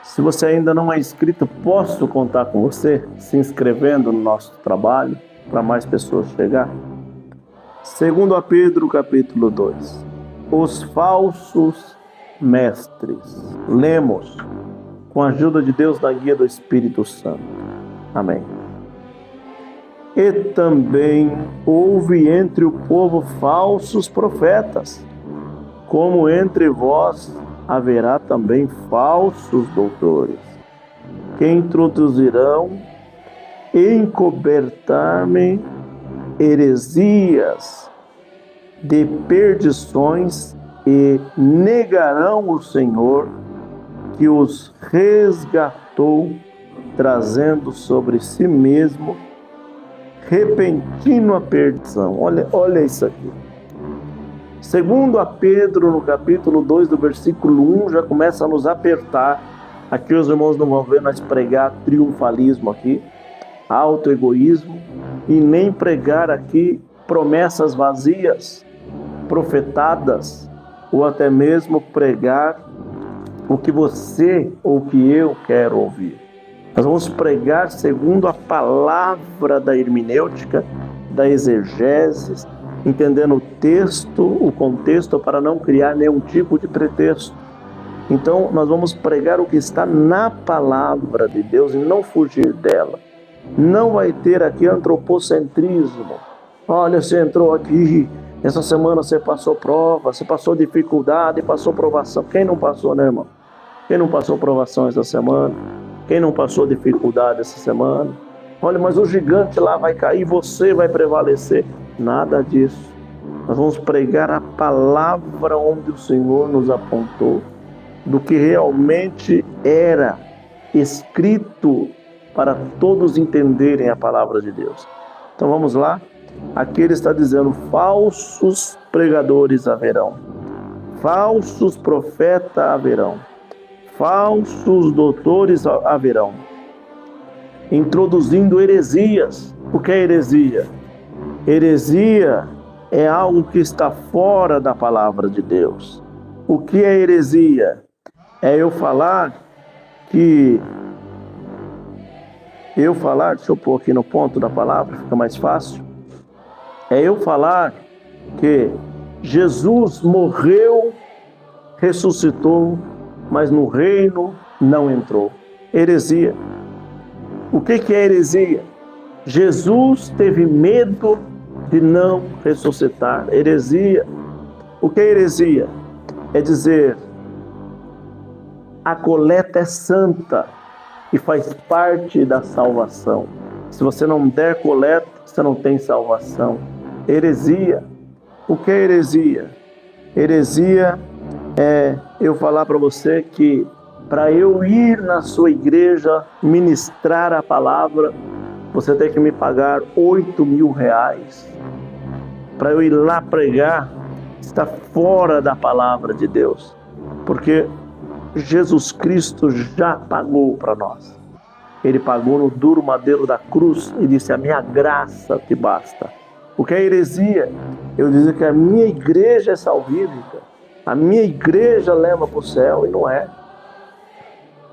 Se você ainda não é inscrito, posso contar com você se inscrevendo no nosso trabalho para mais pessoas chegar? Segundo a Pedro, capítulo 2. Os falsos mestres. Lemos com a ajuda de Deus na guia do Espírito Santo. Amém. E também houve entre o povo falsos profetas, como entre vós haverá também falsos doutores, que introduzirão encobertar-me heresias de perdições e negarão o Senhor que os resgatou, trazendo sobre si mesmo repentina perdição. Olha isso aqui. Segundo a Pedro, no capítulo 2, do versículo 1, já começa a nos apertar. Aqui os irmãos não vão ver nós pregar triunfalismo aqui, autoegoísmo, e nem pregar aqui promessas vazias, profetadas, ou até mesmo pregar o que você ou o que eu quero ouvir. Nós vamos pregar segundo a palavra da hermenêutica, da exegese, entendendo o texto, o contexto, para não criar nenhum tipo de pretexto. Então, nós vamos pregar o que está na palavra de Deus e não fugir dela. Não vai ter aqui antropocentrismo. Olha, você entrou aqui, essa semana você passou prova, você passou dificuldade, passou provação. Quem não passou, né, irmão? Quem não passou provação essa semana? Quem não passou dificuldade essa semana? Olha, mas o gigante lá vai cair, você vai prevalecer. Nada disso. Nós vamos pregar a palavra onde o Senhor nos apontou, do que realmente era escrito para todos entenderem a palavra de Deus. Então vamos lá. Aqui ele está dizendo: falsos pregadores haverão, falsos profetas haverão, falsos doutores haverão, introduzindo heresias. O que é heresia? Heresia é algo que está fora da palavra de Deus. O que é heresia? É eu falar, deixa eu pôr aqui no ponto da palavra, fica mais fácil. É eu falar que Jesus morreu, ressuscitou, mas no reino não entrou. Heresia. O que é heresia? Jesus teve medo de não ressuscitar. Heresia. O que é heresia? É dizer: a coleta é santa e faz parte da salvação. Se você não der coleta, você não tem salvação. Heresia. O que é heresia? Heresia é eu falar para você que para eu ir na sua igreja ministrar a palavra, você tem que me pagar R$8.000. Para eu ir lá pregar, está fora da palavra de Deus. Porque Jesus Cristo já pagou para nós. Ele pagou no duro madeiro da cruz e disse: a minha graça te basta. O que é heresia? Eu dizer que a minha igreja é salvífica. A minha igreja leva para o céu, e não é.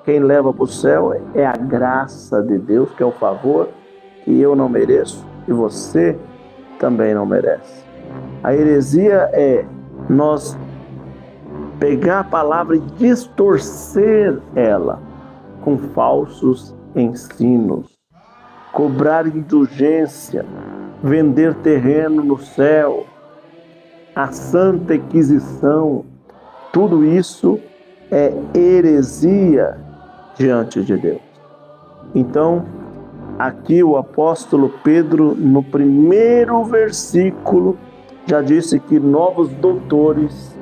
Quem leva para o céu é a graça de Deus, que é o favor que eu não mereço e você também não merece. A heresia é nós pegar a palavra e distorcer ela com falsos ensinos, cobrar indulgência, vender terreno no céu, a santa inquisição. Tudo isso é heresia diante de Deus. Então, aqui o apóstolo Pedro, no primeiro versículo, já disse que novos doutores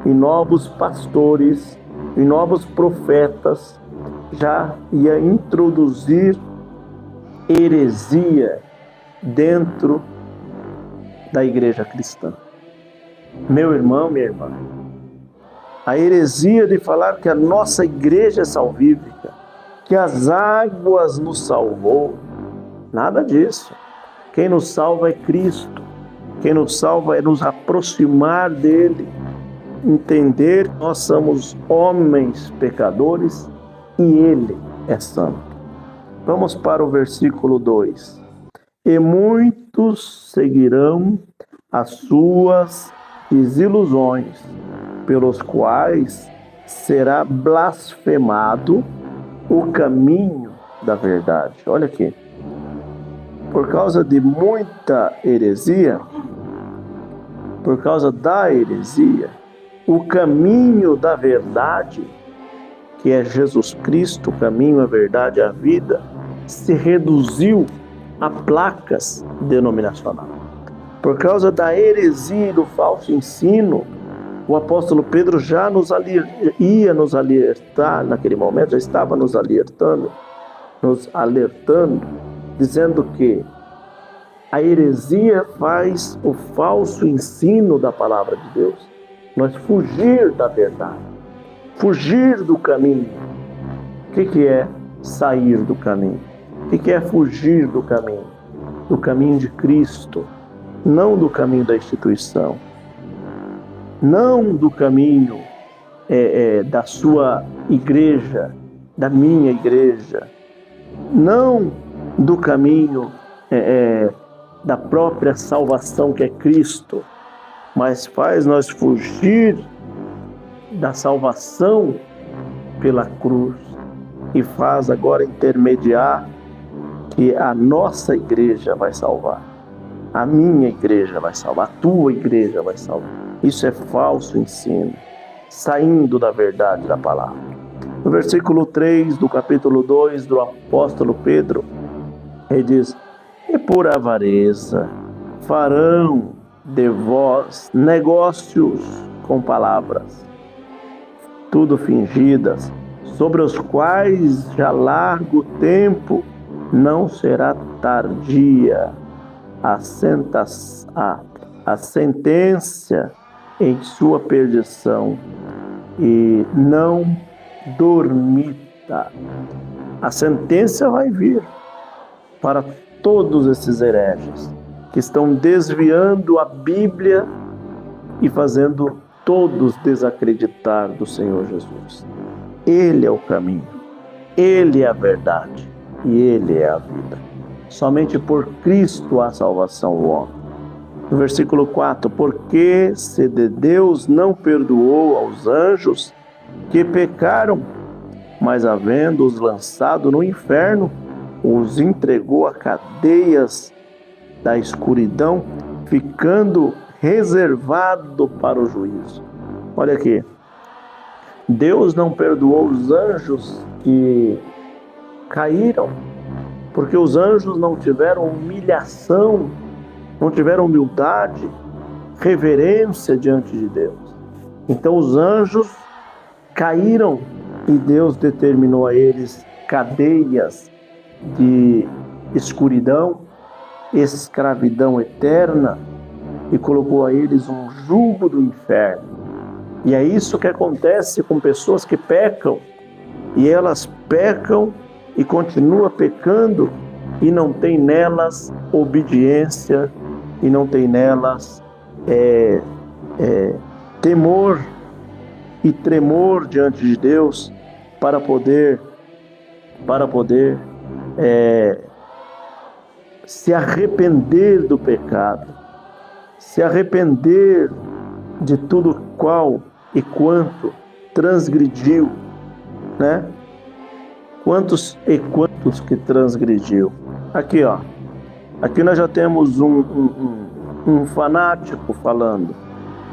e novos pastores e novos profetas já ia introduzir heresia dentro da igreja cristã. Meu irmão, minha irmã, a heresia de falar que a nossa igreja é salvífica, que as águas nos salvou, nada disso. Quem nos salva é Cristo. Quem nos salva é nos aproximar dele, entender que nós somos homens pecadores e Ele é santo. Vamos para o versículo 2. E muitos seguirão as suas desilusões, pelos quais será blasfemado o caminho da verdade. Olha aqui. Por causa de muita heresia, por causa da heresia, o caminho da verdade, que é Jesus Cristo, o caminho, a verdade e a vida, se reduziu a placas denominacionais. Por causa da heresia e do falso ensino, o apóstolo Pedro já ia nos alertar naquele momento, já estava nos alertando, dizendo que a heresia faz o falso ensino da palavra de Deus. Nós fugir da verdade, fugir do caminho. O que é sair do caminho? O que é fugir do caminho? Do caminho de Cristo, não do caminho da instituição, não do caminho da sua igreja, da minha igreja, não do caminho da própria salvação que é Cristo, mas faz nós fugir da salvação pela cruz e faz agora intermediar que a nossa igreja vai salvar, a minha igreja vai salvar, a tua igreja vai salvar. Isso é falso ensino, saindo da verdade da palavra. No versículo 3 do capítulo 2 do apóstolo Pedro, ele diz: e por avareza farão de vós negócios com palavras, tudo fingidas, sobre os quais já largo tempo não será tardia a sentença em sua perdição, e não dormita. A sentença vai vir para todos esses hereges que estão desviando a Bíblia e fazendo todos desacreditar do Senhor Jesus. Ele é o caminho, Ele é a verdade e Ele é a vida. Somente por Cristo há salvação ao homem. No versículo 4, porque se de Deus não perdoou aos anjos que pecaram, mas havendo-os lançado no inferno, os entregou a cadeias da escuridão, ficando reservado para o juízo. Olha aqui, Deus não perdoou os anjos que caíram, porque os anjos não tiveram humilhação, não tiveram humildade, reverência diante de Deus. Então os anjos caíram e Deus determinou a eles cadeias de escuridão, escravidão eterna, e colocou a eles um jugo do inferno. E é isso que acontece com pessoas que pecam, e elas pecam e continuam pecando, e não tem nelas obediência, e não tem nelas temor e tremor diante de Deus para poder se arrepender do pecado, se arrepender de tudo qual e quanto transgrediu, né? Quantos que transgrediu. Aqui, ó. Aqui nós já temos um fanático falando.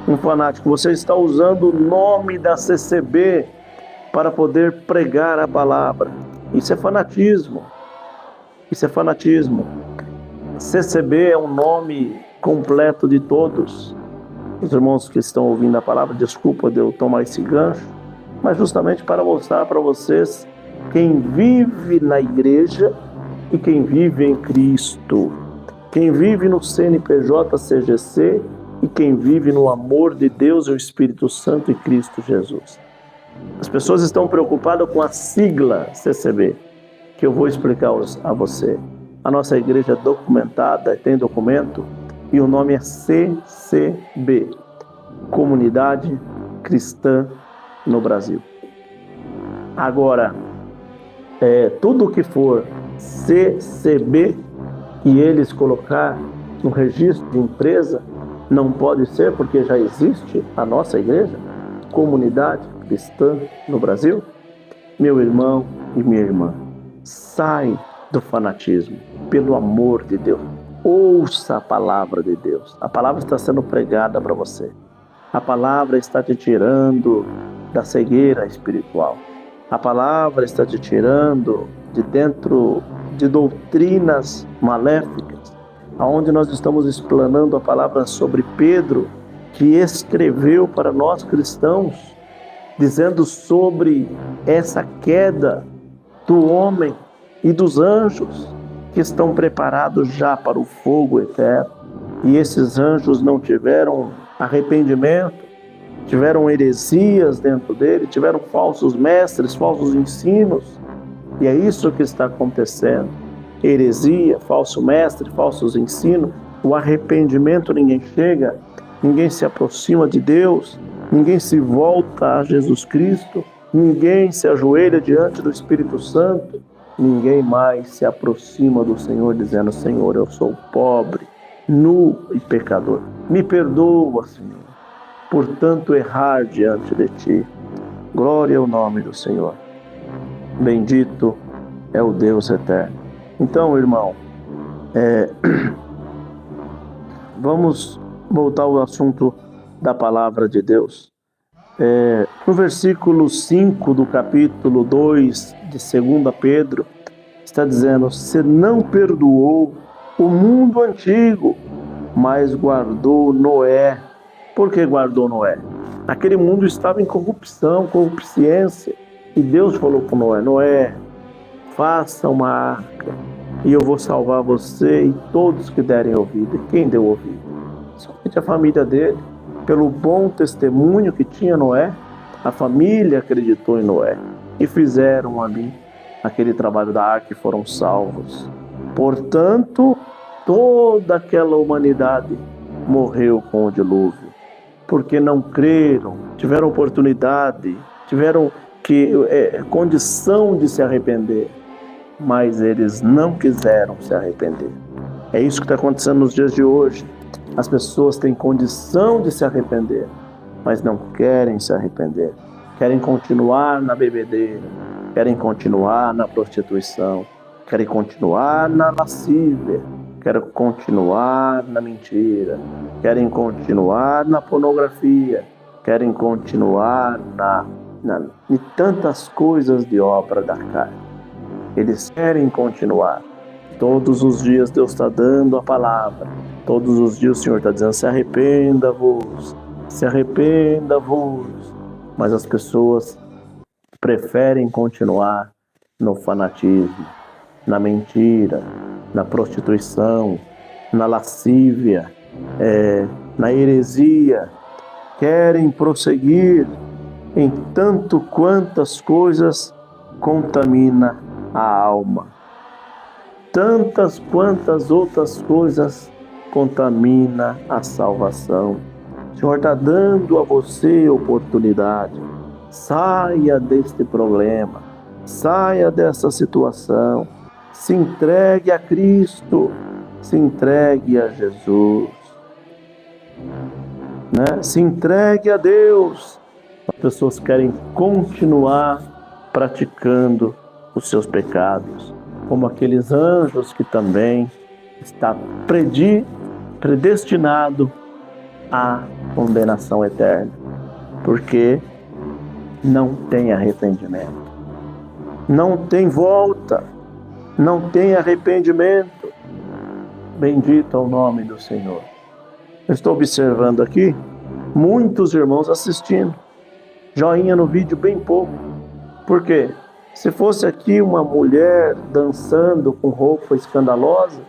Um fanático. Você está usando o nome da CCB para poder pregar a palavra. Isso é fanatismo. Isso é fanatismo. CCB é um nome completo de todos. Os irmãos que estão ouvindo a palavra, desculpa de eu tomar esse gancho, mas justamente para mostrar para vocês quem vive na igreja e quem vive em Cristo. Quem vive no CNPJ CGC e quem vive no amor de Deus e o Espírito Santo e Cristo Jesus. As pessoas estão preocupadas com a sigla CCB, que eu vou explicar a você. A nossa igreja é documentada, tem documento, e o nome é CCB, Comunidade Cristã no Brasil. Agora, tudo que for CCB e eles colocar no registro de empresa, não pode ser, porque já existe a nossa igreja, comunidade cristã no Brasil. Meu irmão e minha irmã, sai do fanatismo, pelo amor de Deus. Ouça a palavra de Deus. A palavra está sendo pregada para você. A palavra está te tirando da cegueira espiritual. A palavra está te tirando de dentro de doutrinas maléficas, aonde nós estamos explanando a palavra sobre Pedro, que escreveu para nós cristãos, dizendo sobre essa queda do homem e dos anjos que estão preparados já para o fogo eterno. E esses anjos não tiveram arrependimento, tiveram heresias dentro dele, tiveram falsos mestres, falsos ensinos. E é isso que está acontecendo. Heresia, falso mestre, falsos ensinos. O arrependimento, ninguém chega, ninguém se aproxima de Deus, ninguém se volta a Jesus Cristo, ninguém se ajoelha diante do Espírito Santo, ninguém mais se aproxima do Senhor dizendo: Senhor, eu sou pobre, nu e pecador. Me perdoa, Senhor, por tanto errar diante de Ti. Glória ao nome do Senhor. Bendito é o Deus eterno. Então, irmão, vamos voltar ao assunto da palavra de Deus. No versículo 5 do capítulo 2 de 2 Pedro, está dizendo: se não perdoou o mundo antigo, mas guardou Noé. Por que guardou Noé? Aquele mundo estava em corrupção, concupiscência, e Deus falou para Noé: Noé, faça uma arca, e eu vou salvar você e todos que derem ouvido. E quem deu ouvido? Somente a família dele. Pelo bom testemunho que tinha Noé, a família acreditou em Noé e fizeram ali aquele trabalho da arca e foram salvos. Portanto, toda aquela humanidade morreu com o dilúvio, porque não creram, tiveram oportunidade, tiveram condição de se arrepender, mas eles não quiseram se arrepender. É isso que está acontecendo nos dias de hoje. As pessoas têm condição de se arrepender, mas não querem se arrepender. Querem continuar na bebedeira, querem continuar na prostituição, querem continuar na lascívia, querem continuar na mentira, querem continuar na pornografia, querem continuar em tantas coisas de obra da carne. Eles querem continuar. Todos os dias Deus está dando a palavra. Todos os dias o Senhor está dizendo: se arrependa-vos, se arrependa-vos. Mas as pessoas preferem continuar no fanatismo, na mentira, na prostituição, na lascívia, na heresia. Querem prosseguir em tanto quantas coisas contamina a alma. Tantas quantas outras coisas contamina a salvação. O Senhor está dando a você oportunidade. Saia deste problema, saia dessa situação, se entregue a Cristo, se entregue a Jesus, Se entregue a Deus. As pessoas querem continuar praticando os seus pecados, como aqueles anjos que também está predestinado à condenação eterna, porque não tem arrependimento, não tem volta, não tem arrependimento. Bendito é o nome do Senhor. Eu estou observando aqui muitos irmãos assistindo, joinha no vídeo bem pouco. Por quê? Se fosse aqui uma mulher dançando com roupa escandalosa,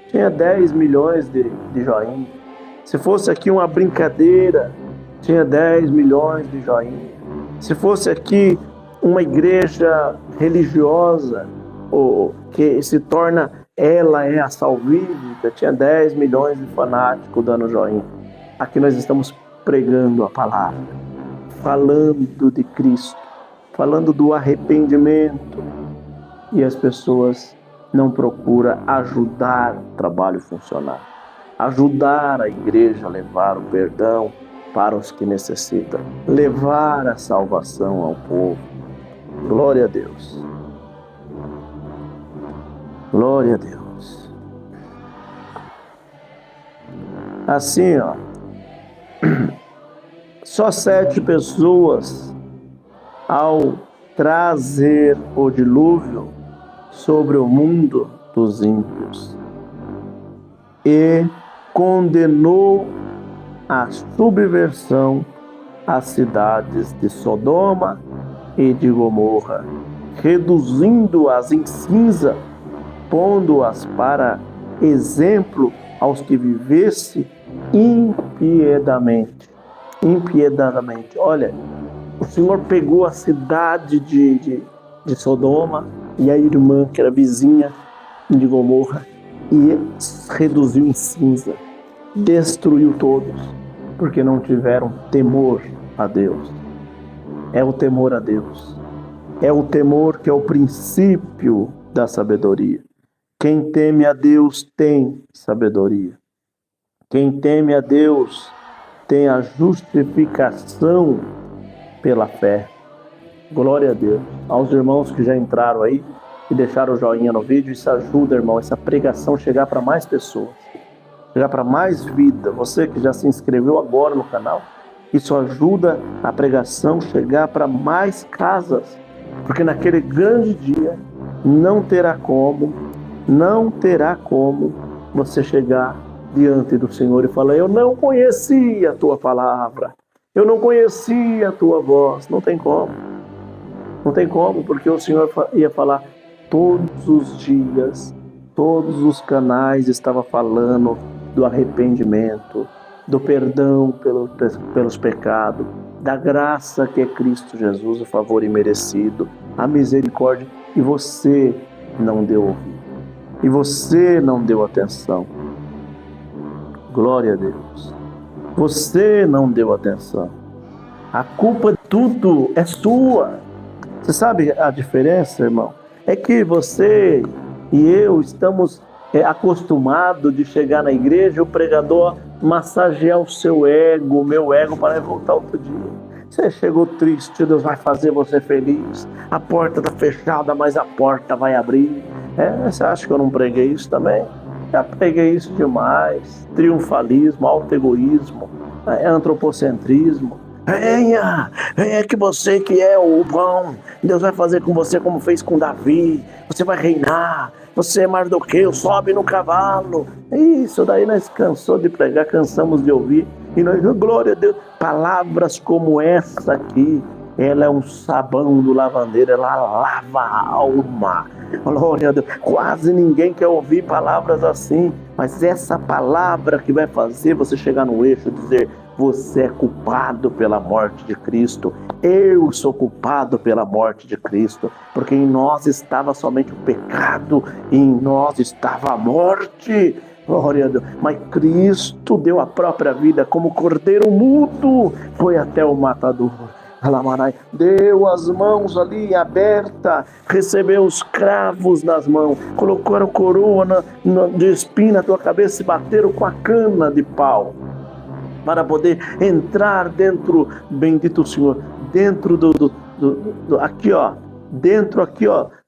tinha 10 milhões de joinha. Se fosse aqui uma brincadeira, tinha 10 milhões de joinha. Se fosse aqui uma igreja religiosa, ou que se torna, ela é a salvífica, tinha 10 milhões de fanáticos dando joinha. Aqui nós estamos pregando a palavra, falando de Cristo, falando do arrependimento, e as pessoas não procuram ajudar o trabalho funcionar, ajudar a igreja a levar o perdão para os que necessitam, levar a salvação ao povo. Glória a Deus. Glória a Deus. Assim, só 7 pessoas, ao trazer o dilúvio sobre o mundo dos ímpios, e condenou a subversão às cidades de Sodoma e de Gomorra, reduzindo-as em cinza, pondo-as para exemplo aos que vivessem impiedadamente. Olha, o Senhor pegou a cidade de Sodoma e a irmã, que era vizinha de Gomorra, e reduziu em cinza, destruiu todos, porque não tiveram temor a Deus. É o temor a Deus. É o temor que é o princípio da sabedoria. Quem teme a Deus tem sabedoria. Quem teme a Deus tem a justificação pela fé. Glória a Deus. Aos irmãos que já entraram aí e deixaram o joinha no vídeo, isso ajuda, irmão, essa pregação chegar para mais pessoas, chegar para mais vida. Você que já se inscreveu agora no canal, isso ajuda a pregação chegar para mais casas, porque naquele grande dia não terá como você chegar diante do Senhor e falar: eu não conhecia a tua palavra, eu não conhecia a tua voz. Não tem como. Não tem como, porque o Senhor ia falar todos os dias, todos os canais estavam falando do arrependimento, do perdão pelos pecados, da graça que é Cristo Jesus, o favor imerecido, a misericórdia, e você não deu ouvido, e você não deu atenção. Glória a Deus. Você não deu atenção. A culpa de tudo é sua. Você sabe a diferença, irmão? É que você e eu estamos acostumados de chegar na igreja, o pregador massagear o seu ego, o meu ego, para voltar outro dia. Você chegou triste, Deus vai fazer você feliz. A porta está fechada, mas a porta vai abrir. Você acha que eu não preguei isso também? Já preguei isso demais. Triunfalismo, auto-egoísmo, antropocentrismo. Venha que você que é o bom, Deus vai fazer com você como fez com Davi. Você vai reinar, você é Mardoqueu, sobe no cavalo. Isso daí nós cansamos de pregar, cansamos de ouvir. E nós, glória a Deus, palavras como essa aqui, ela é um sabão do lavandeiro, ela lava a alma. Glória a Deus. Quase ninguém quer ouvir palavras assim, mas essa palavra que vai fazer você chegar no eixo e dizer: você é culpado pela morte de Cristo. Eu sou culpado pela morte de Cristo, porque em nós estava somente o pecado, e em nós estava a morte. Glória a Deus. Mas Cristo deu a própria vida como cordeiro mudo, foi até o matador. Deu as mãos ali abertas, recebeu os cravos nas mãos, colocou a coroa de espinho na tua cabeça e bateram com a cana de pau, para poder entrar dentro, bendito o Senhor, dentro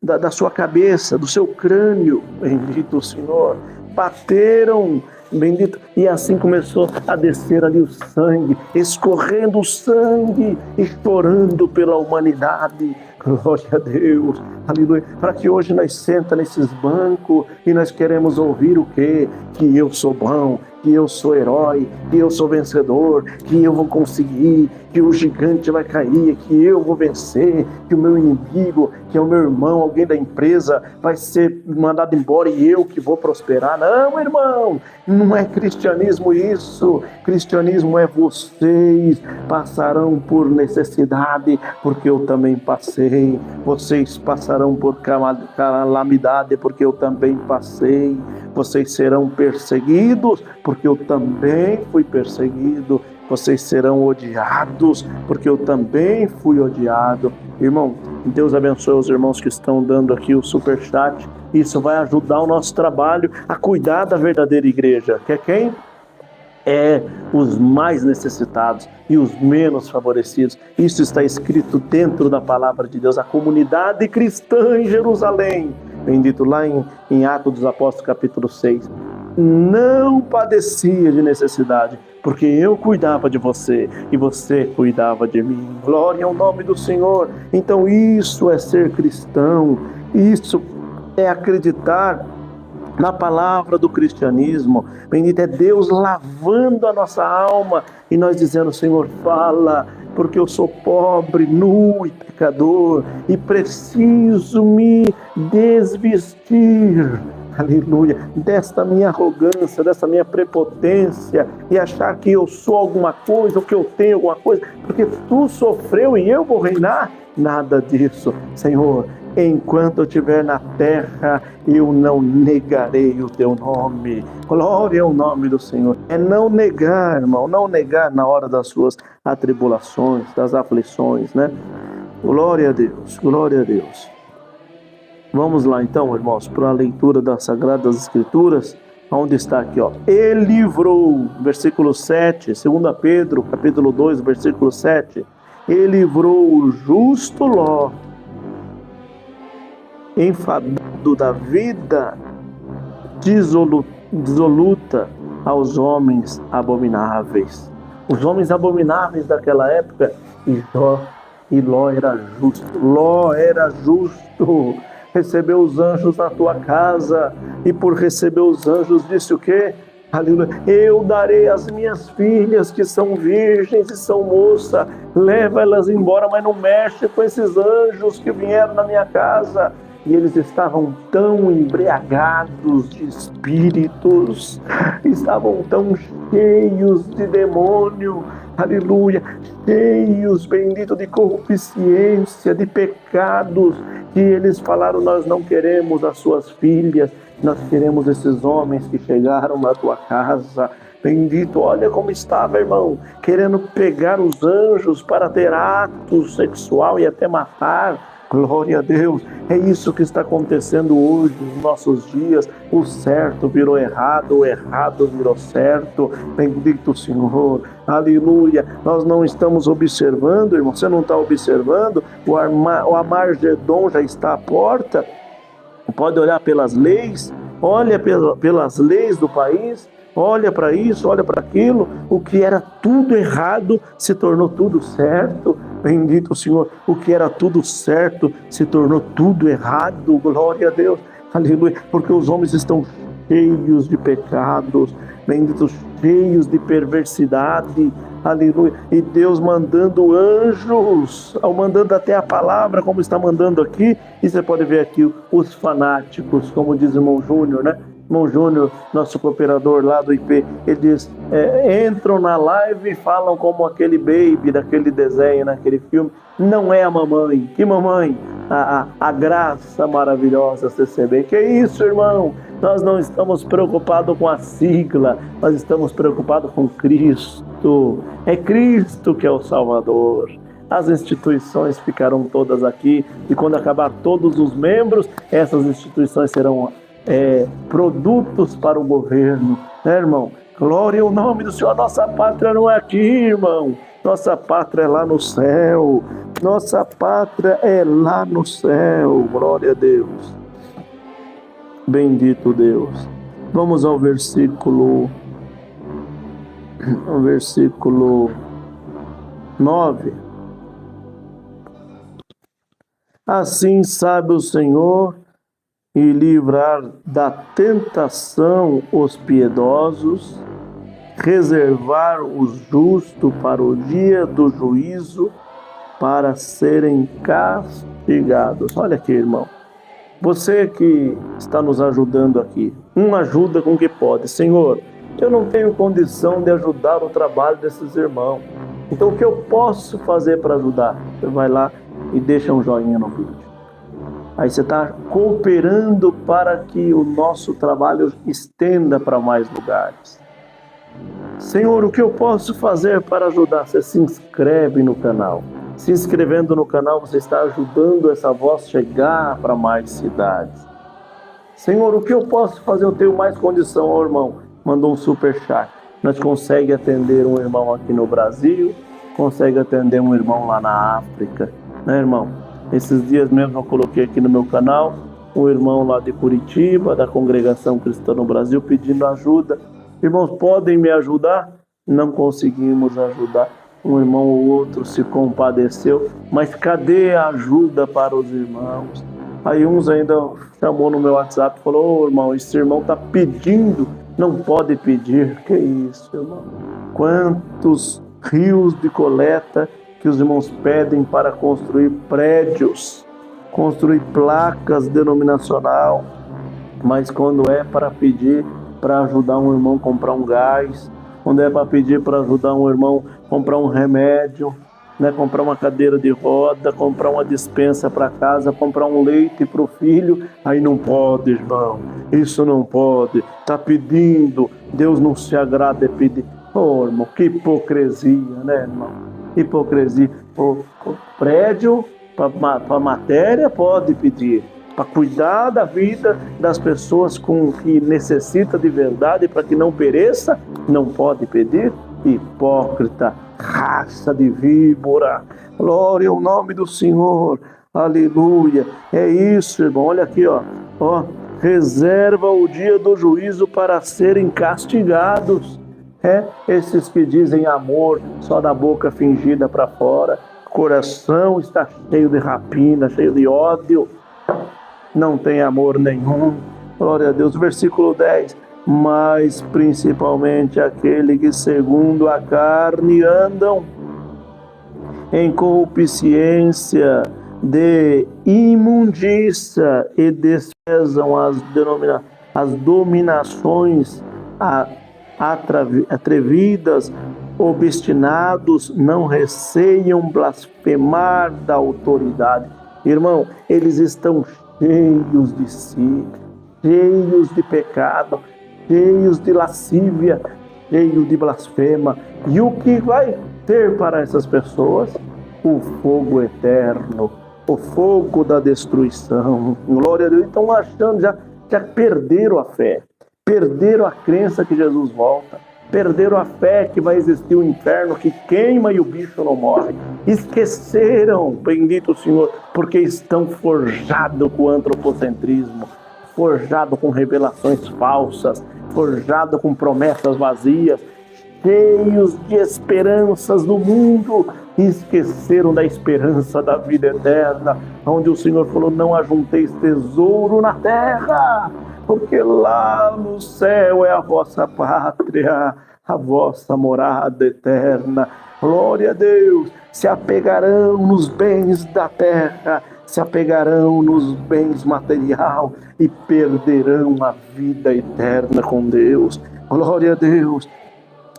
da sua cabeça, do seu crânio, bendito o Senhor. Bateram, bendito, e assim começou a descer ali o sangue, escorrendo o sangue e chorando pela humanidade. Glória a Deus, aleluia. Para que hoje nós senta nesses bancos e nós queremos ouvir o quê? Que eu sou bom, que eu sou herói, que eu sou vencedor, que eu vou conseguir, que o gigante vai cair, que eu vou vencer, que o meu inimigo, que é o meu irmão, alguém da empresa, vai ser mandado embora e eu que vou prosperar. Não, irmão, não é cristianismo isso. Cristianismo é vocês passarão por necessidade, porque eu também passei. Vocês passarão por calamidade, porque eu também passei. Vocês serão perseguidos, porque eu também fui perseguido. vocês serão odiados, porque eu também fui odiado. Irmão, Deus abençoe os irmãos que estão dando aqui o superchat. Isso vai ajudar o nosso trabalho a cuidar da verdadeira igreja. Que é quem? É os mais necessitados e os menos favorecidos. Isso está escrito dentro da palavra de Deus. A comunidade cristã em Jerusalém, bendito lá em Atos dos Apóstolos capítulo 6, não padecia de necessidade, porque eu cuidava de você e você cuidava de mim. Glória ao nome do Senhor. Então isso é ser cristão, isso é acreditar na palavra do cristianismo. Bendito é Deus lavando a nossa alma e nós dizendo: Senhor, fala, porque eu sou pobre, nu e pecador e preciso me desvestir, aleluia, desta minha arrogância, dessa minha prepotência e achar que eu sou alguma coisa ou que eu tenho alguma coisa, porque tu sofreu e eu vou reinar. Nada disso, Senhor. Enquanto eu estiver na terra, eu não negarei o teu nome. Glória ao nome do Senhor. É não negar, irmão, não negar na hora das suas atribulações, das aflições, né? Glória a Deus, glória a Deus. Vamos lá então, irmãos, para a leitura das Sagradas Escrituras, onde está aqui, ó. E livrou, versículo 7, 2 Pedro, capítulo 2, versículo 7. E livrou o justo Ló, enfadado da vida dissoluta, aos homens abomináveis. Os homens abomináveis daquela época, e Ló era justo. Ló era justo. Recebeu os anjos na tua casa, e por receber os anjos disse o quê? Aleluia. Eu darei as minhas filhas que são virgens e são moça, leva elas embora, mas não mexe com esses anjos que vieram na minha casa. E eles estavam tão embriagados de espíritos, estavam tão cheios de demônio, aleluia, cheios, bendito, de corrupciência, de pecados, que eles falaram: nós não queremos as suas filhas, nós queremos esses homens que chegaram na tua casa. Bendito, olha como estava, irmão, querendo pegar os anjos para ter ato sexual e até matar. Glória a Deus, é isso que está acontecendo hoje, nos nossos dias. O certo virou errado, o errado virou certo. Bendito o Senhor, aleluia. Nós não estamos observando, irmão, você não está observando, o Armagedon já está à porta. Pode olhar pelas leis, olha pelas leis do país, olha para isso, olha para aquilo. O que era tudo errado se tornou tudo certo. Bendito o Senhor. O que era tudo certo se tornou tudo errado. Glória a Deus, aleluia. Porque os homens estão cheios de pecados, benditos, cheios de perversidade, aleluia. E Deus mandando anjos, mandando até a palavra, como está mandando aqui. E você pode ver aqui os fanáticos, como diz o irmão Júnior, né? Irmão Júnior, nosso cooperador lá do IP, ele diz: entram na live e falam como aquele baby daquele desenho, naquele filme. Não é a mamãe. Que mamãe? A graça maravilhosa CCB. Que isso, irmão? Nós não estamos preocupados com a sigla, nós estamos preocupados com Cristo. É Cristo que é o Salvador. As instituições ficarão todas aqui, e quando acabar todos os membros, essas instituições serão produtos para o governo, né, irmão? Glória ao nome do Senhor. Nossa pátria não é aqui, irmão. Nossa pátria é lá no céu. Nossa pátria é lá no céu. Glória a Deus. Bendito Deus. Vamos ao versículo 9. Assim sabe o Senhor e livrar da tentação os piedosos, reservar os justos para o dia do juízo, para serem castigados. Olha aqui, irmão, você que está nos ajudando aqui, ajuda com o que pode. Senhor, eu não tenho condição de ajudar o trabalho desses irmãos, então o que eu posso fazer para ajudar? Você vai lá e deixa um joinha no vídeo. Aí você está cooperando para que o nosso trabalho estenda para mais lugares. Senhor, o que eu posso fazer para ajudar? Você se inscreve no canal. Se inscrevendo no canal, você está ajudando essa voz chegar para mais cidades. Senhor, o que eu posso fazer? Eu tenho mais condição, ó, irmão. Mandou um superchat. Nós conseguimos atender um irmão aqui no Brasil, consegue atender um irmão lá na África, né, irmão? Esses dias mesmo eu coloquei aqui no meu canal um irmão lá de Curitiba, da Congregação Cristã no Brasil, pedindo ajuda. Irmãos, podem me ajudar? Não conseguimos ajudar. Um irmão ou outro se compadeceu, mas cadê a ajuda para os irmãos? Aí uns ainda chamou no meu WhatsApp e falou: ô irmão, esse irmão está pedindo, não pode pedir. Que isso, irmão? Quantos rios de coleta que os irmãos pedem para construir prédios, construir placas denominacional, mas quando é para pedir para ajudar um irmão a comprar um gás, quando é para pedir para ajudar um irmão a comprar um remédio, né, comprar uma cadeira de roda, comprar uma despensa para casa, comprar um leite para o filho, aí não pode, irmão, isso não pode, está pedindo, Deus não se agrada de pedir. Oh, irmão, que hipocrisia, né, irmão? Hipocrisia. O prédio para matéria pode pedir, para cuidar da vida das pessoas que necessita de verdade, para que não pereça, não pode pedir. Hipócrita, raça de víbora, glória ao nome do Senhor, aleluia. É isso, irmão, olha aqui, ó, reserva o dia do juízo para serem castigados. Esses que dizem amor só da boca fingida para fora, coração está cheio de rapina, cheio de ódio, não tem amor nenhum. Glória a Deus. Versículo 10. Mas principalmente aquele que segundo a carne andam em concupiscência de imundícia e desprezam as dominações atrevidas, obstinados, não receiam blasfemar da autoridade. Irmão, eles estão cheios de si, cheios de pecado, cheios de lascívia, cheios de blasfema. E o que vai ter para essas pessoas? O fogo eterno, o fogo da destruição. Glória a Deus. Estão achando, já perderam a fé, perderam a crença que Jesus volta, perderam a fé que vai existir o inferno que queima e o bicho não morre. Esqueceram, bendito o Senhor, porque estão forjados com o antropocentrismo, forjados com revelações falsas, forjados com promessas vazias, cheios de esperanças do mundo, esqueceram da esperança da vida eterna, onde o Senhor falou: não ajunteis tesouro na terra, porque lá no céu é a vossa pátria, a vossa morada eterna. Glória a Deus. Se apegarão nos bens da terra, se apegarão nos bens material e perderão a vida eterna com Deus. Glória a Deus.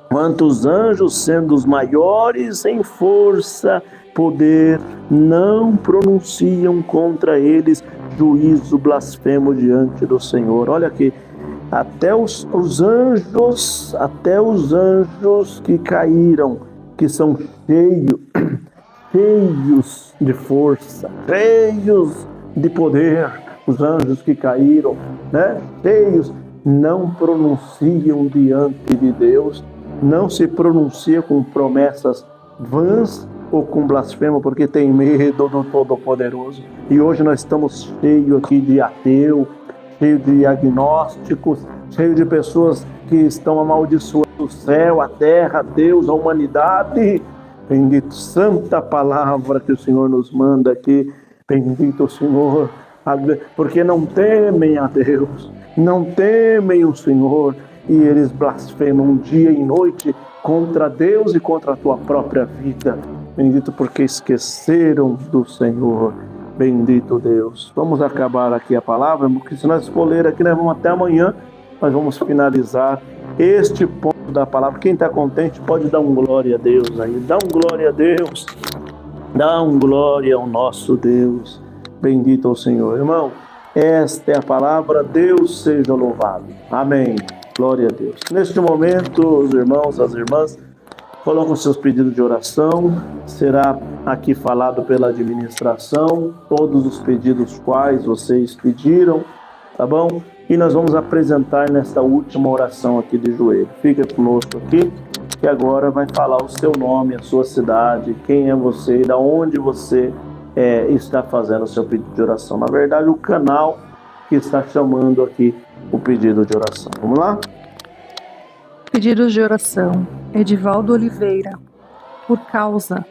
Quantos anjos, sendo os maiores em força, poder, não pronunciam contra eles juízo blasfemo diante do Senhor. Olha aqui, até os anjos que caíram, que são cheios de força, cheios de poder, os anjos que caíram, né? Cheios, não pronunciam diante de Deus, não se pronuncia com promessas vãs ou com blasfema, porque tem medo do Todo-Poderoso. E hoje nós estamos cheios aqui de ateu, cheio de agnósticos, cheio de pessoas que estão amaldiçoando o céu, a terra, Deus, a humanidade. Bendito, santa palavra que o Senhor nos manda aqui. Bendito o Senhor, porque não temem a Deus, não temem o Senhor, e eles blasfemam dia e noite contra Deus e contra a tua própria vida. Bendito, porque esqueceram do Senhor. Bendito Deus. Vamos acabar aqui a palavra, porque se nós for ler aqui, nós vamos até amanhã, nós vamos finalizar este ponto da palavra. Quem está contente pode dar um glória a Deus aí. Dá um glória a Deus. Dá um glória ao nosso Deus. Bendito ao Senhor. Irmão, Esta é a palavra, Deus seja louvado. Amém. Glória a Deus. Neste momento, os irmãos, as irmãs, colocam seus pedidos de oração. Será aqui falado pela administração, todos os pedidos quais vocês pediram, tá bom? E nós vamos apresentar nesta última oração aqui de joelho. Fica conosco aqui, que agora vai falar o seu nome, a sua cidade, quem é você, da onde você está fazendo o seu pedido de oração. Na verdade, o canal que está chamando aqui o pedido de oração. Vamos lá? Pedidos de oração. Edivaldo Oliveira. Por causa.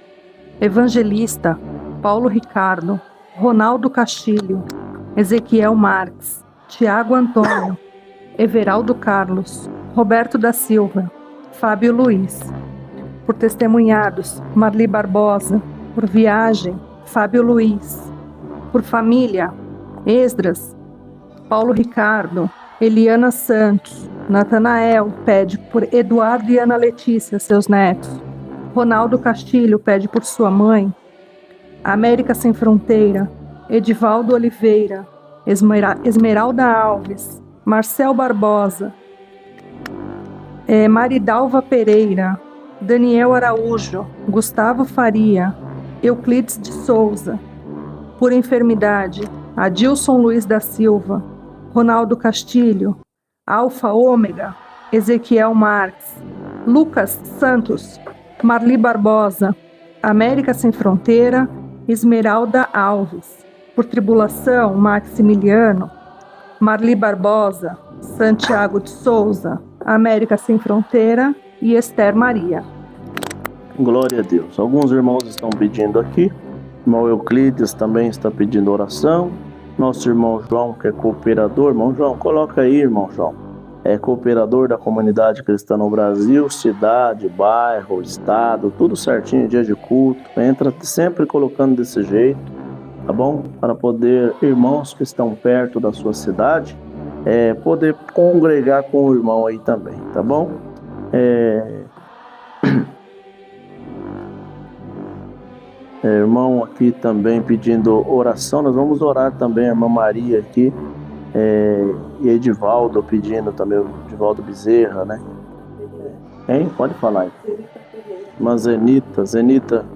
Evangelista. Paulo Ricardo. Ronaldo Castilho. Ezequiel Marques. Tiago Antônio. Everaldo Carlos. Roberto da Silva. Fábio Luiz. Por testemunhados. Marli Barbosa. Por viagem. Fábio Luiz. Por família. Esdras. Paulo Ricardo. Eliana Santos. Natanael pede por Eduardo e Ana Letícia, seus netos. Ronaldo Castilho pede por sua mãe. América Sem Fronteira. Edivaldo Oliveira. Esmeralda Alves. Marcel Barbosa. Maridalva Pereira. Daniel Araújo. Gustavo Faria. Euclides de Souza. Por enfermidade. Adilson Luiz da Silva. Ronaldo Castilho. Alfa Ômega. Ezequiel Marques. Lucas Santos. Marli Barbosa. América Sem Fronteira. Esmeralda Alves. Por tribulação, Maximiliano. Marli Barbosa. Santiago de Souza. América Sem Fronteira e Esther Maria. Glória a Deus. Alguns irmãos estão pedindo aqui. Irmão Euclides também está pedindo oração. Nosso irmão João, que é cooperador. Irmão João, coloca aí, irmão João. É cooperador da comunidade cristã no Brasil, cidade, bairro, estado, tudo certinho, dia de culto. Entra sempre colocando desse jeito, tá bom? Para poder, irmãos que estão perto da sua cidade, poder congregar com o irmão aí também, tá bom? Irmão aqui também pedindo oração. Nós vamos orar também, a irmã Maria aqui, e Edivaldo pedindo também, o Edivaldo Bezerra, né? Hein? Pode falar aí. Irmã Zenita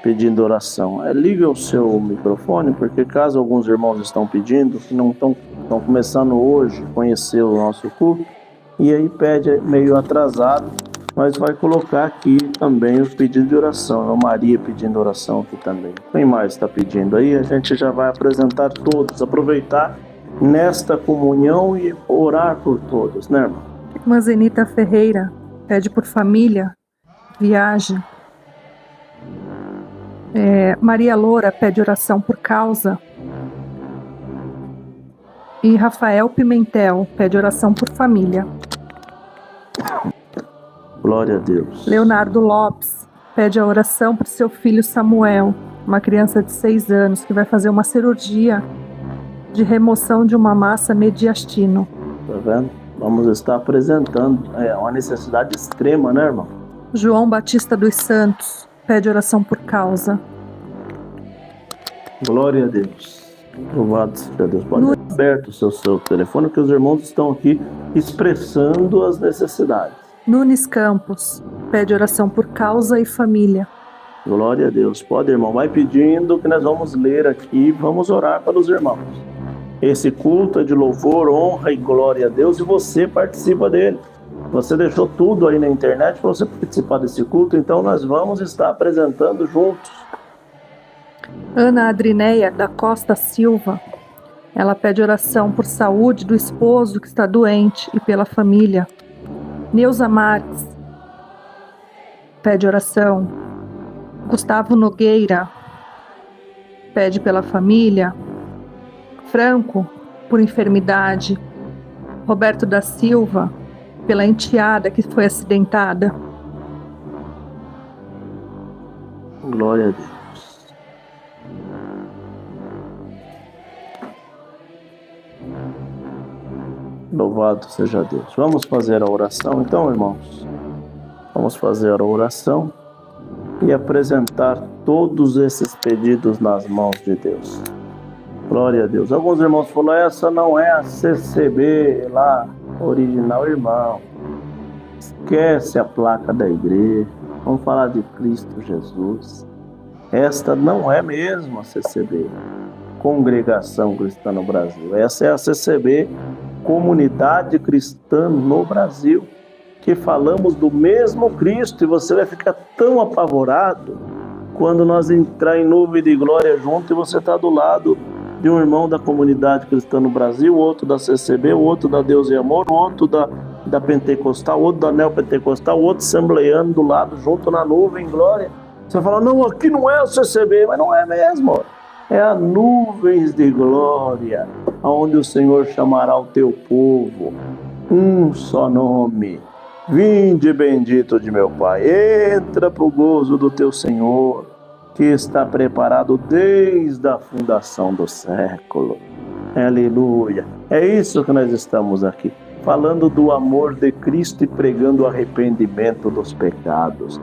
pedindo oração. Liga o seu microfone, porque caso alguns irmãos estão pedindo, que não estão começando hoje a conhecer o nosso culto, e aí pede meio atrasado, mas vai colocar aqui também os pedidos de oração. A Maria pedindo oração aqui também. Quem mais está pedindo aí? A gente já vai apresentar todos, aproveitar nesta comunhão e orar por todos, né, irmão? Irmã Zenita Ferreira pede por família, viagem. Maria Loura pede oração por causa. E Rafael Pimentel pede oração por família. Glória a Deus. Leonardo Lopes pede a oração por seu filho Samuel, uma criança de 6 anos que vai fazer uma cirurgia de remoção de uma massa mediastino. Tá vendo? Vamos estar apresentando uma necessidade extrema, né, irmão? João Batista dos Santos pede oração por causa. Glória a Deus. Louvado seja Deus. Pode ter aberto o seu telefone, que os irmãos estão aqui expressando as necessidades. Nunes Campos pede oração por causa e família. Glória a Deus. Pode, irmão, vai pedindo que nós vamos ler aqui e vamos orar pelos irmãos. Esse culto é de louvor, honra e glória a Deus, e você participa dele. Você deixou tudo aí na internet para você participar desse culto, então nós vamos estar apresentando juntos. Ana Adrineia da Costa Silva, ela pede oração por saúde do esposo que está doente e pela família. Neuza Marques pede oração. Gustavo Nogueira pede pela família. Franco, por enfermidade. Roberto da Silva, pela enteada que foi acidentada. Glória a Deus. Louvado seja Deus. Vamos fazer a oração então, irmãos. Vamos fazer a oração e apresentar todos esses pedidos nas mãos de Deus. Glória a Deus. Alguns irmãos falaram, essa não é a CCB lá, original, irmão. Esquece a placa da igreja. Vamos falar de Cristo Jesus. Esta não é mesmo a CCB, Congregação Cristã no Brasil. Essa é a CCB, Comunidade Cristã no Brasil, que falamos do mesmo Cristo, e você vai ficar tão apavorado quando nós entrar em nuvem de glória junto e você está do lado de um irmão da Comunidade Cristã no Brasil, outro da CCB, outro da Deus e Amor, outro da Pentecostal, outro da Neopentecostal, outro assembleiano do lado, junto na nuvem, glória. Você fala, não, aqui não é o CCB, mas não é mesmo. É a nuvens de glória, onde o Senhor chamará o teu povo. Um só nome. Vinde bendito de meu Pai, entra para o gozo do teu Senhor, que está preparado desde a fundação do século. Aleluia. É isso que nós estamos aqui, falando do amor de Cristo e pregando o arrependimento dos pecados.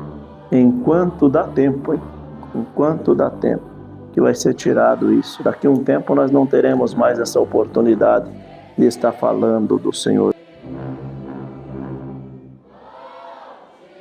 Enquanto dá tempo, hein? Enquanto dá tempo, que vai ser tirado isso. Daqui a um tempo nós não teremos mais essa oportunidade de estar falando do Senhor.